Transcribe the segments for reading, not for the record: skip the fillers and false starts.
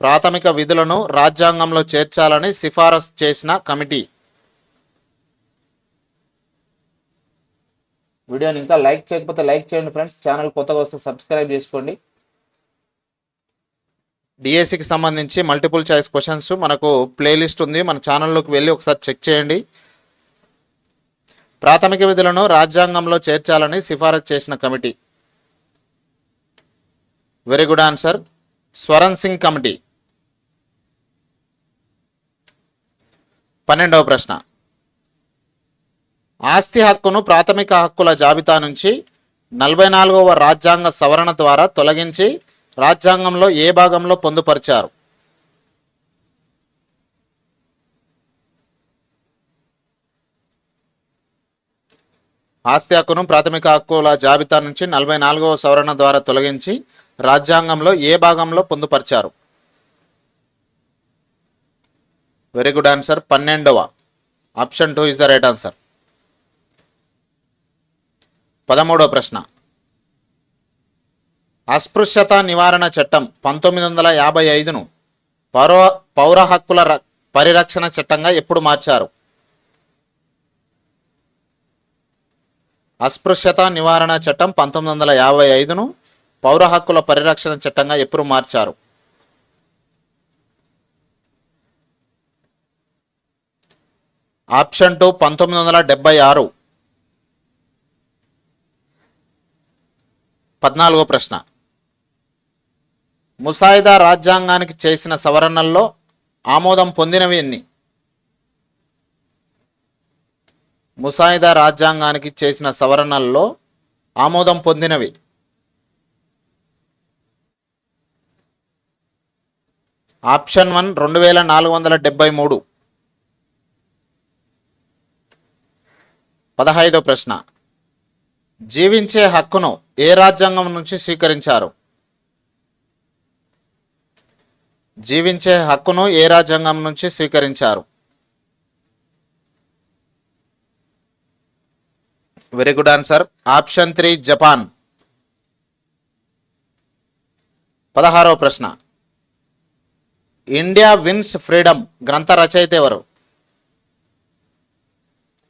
ప్రాథమిక విధులను రాజ్యాంగంలో చేర్చాలని సిఫారసు చేసిన కమిటీ. వీడియోని ఇంకా లైక్ చేయకపోతే లైక్ చేయండి ఫ్రెండ్స్. ఛానల్ కొత్తగా వస్తే సబ్స్క్రైబ్ చేసుకోండి. డిఎస్సికి సంబంధించి మల్టిపుల్ చాయిస్ క్వశ్చన్స్ మనకు ప్లేలిస్ట్ ఉంది, మన ఛానల్లోకి వెళ్ళి ఒకసారి చెక్ చేయండి. ప్రాథమిక విధులను రాజ్యాంగంలో చేర్చాలని సిఫారసు చేసిన committee. Very good answer, Swaran Singh committee. 12వ ప్రశ్న. ఆస్తి హక్కును ప్రాథమిక హక్కుల జాబితా నుంచి 44వ రాజ్యాంగ సవరణ ద్వారా తొలగించి రాజ్యాంగంలో ఏ భాగంలో పొందుపరిచారు? ఆస్తి హక్కును ప్రాథమిక హక్కుల జాబితా నుంచి 44వ సవరణ ద్వారా తొలగించి రాజ్యాంగంలో ఏ భాగంలో పొందుపరిచారు? వెరీ గుడ్ ఆన్సర్, 12వ. Option 2 is the right answer. 13వ ప్రశ్న. అస్పృశ్యత నివారణ చట్టం 1955ను పౌర హక్కుల పరిరక్షణ చట్టంగా ఎప్పుడు మార్చారు? అస్పృశ్యత నివారణ చట్టం 1955ను పౌర హక్కుల పరిరక్షణ చట్టంగా ఎప్పుడు మార్చారు? ఆప్షన్ 2 1976. 14వ ప్రశ్న. ముసాయిదా రాజ్యాంగానికి చేసిన సవరణల్లో ఆమోదం పొందినవి ఎన్ని? ముసాయిదా రాజ్యాంగానికి చేసిన సవరణల్లో ఆమోదం పొందినవి. ఆప్షన్ 1 2473. 15వ ప్రశ్న. జీవించే హక్కును ఏ రాజ్యాంగం నుంచి స్వీకరించారు? జీవించే హక్కును ఏ రాజ్యాంగం నుంచి స్వీకరించారు? Very good answer, option 3 Japan. 16వ ప్రశ్న. ఇండియా విన్స్ ఫ్రీడమ్ గ్రంథ రచయిత ఎవరు?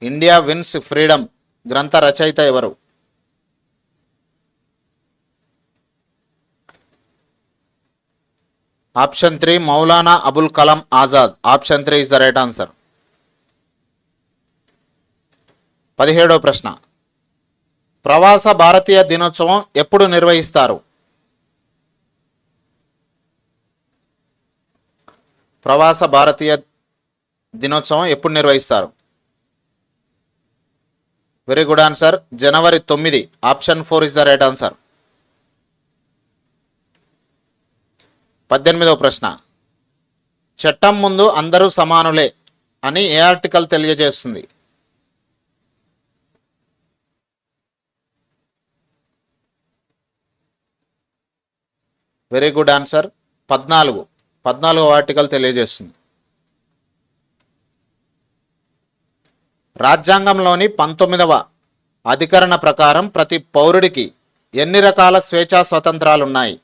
ఇండియా విన్స్ ఫ్రీడమ్ గ్రంథ రచయిత ఎవరు? Option 3 Maulana Abul Kalam Azad. Option 3 is the right answer. 17వ ప్రశ్న. ప్రవాస భారతీయ దినోత్సవం ఎప్పుడు నిర్వహిస్తారు? ప్రవాస భారతీయ దినోత్సవం ఎప్పుడు నిర్వహిస్తారు? వెరీ గుడ్ ఆన్సర్, జనవరి 9. Option 4 is the right answer. 18వ ప్రశ్న. చట్టం ముందు అందరూ సమానులే అని ఏ ఆర్టికల్ తెలియజేస్తుంది? వెరీ గుడ్ ఆన్సర్, 14వ ఆర్టికల్ తెలియజేస్తుంది. రాజ్యాంగంలోని 19వ అధికరణ ప్రకారం ప్రతి పౌరుడికి ఎన్ని రకాల స్వేచ్ఛా స్వతంత్రాలు ఉన్నాయి?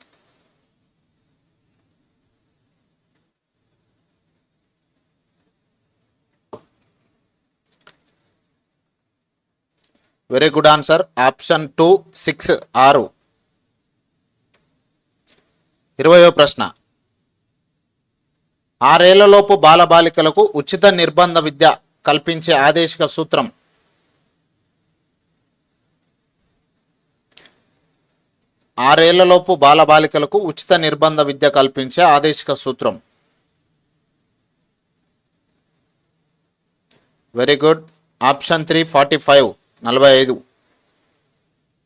Very good answer, option 2 6. 20వ ప్రశ్న. 6 ఏళ్లలోపు బాలబాలికలకు ఉచిత నిర్బంధ విద్య కల్పించే ఆదేశిక సూత్రం? 6 ఏళ్లలోపు బాలబాలికలకు ఉచిత నిర్బంధ విద్య కల్పించే ఆదేశిక సూత్రం? Very good, option 3 45.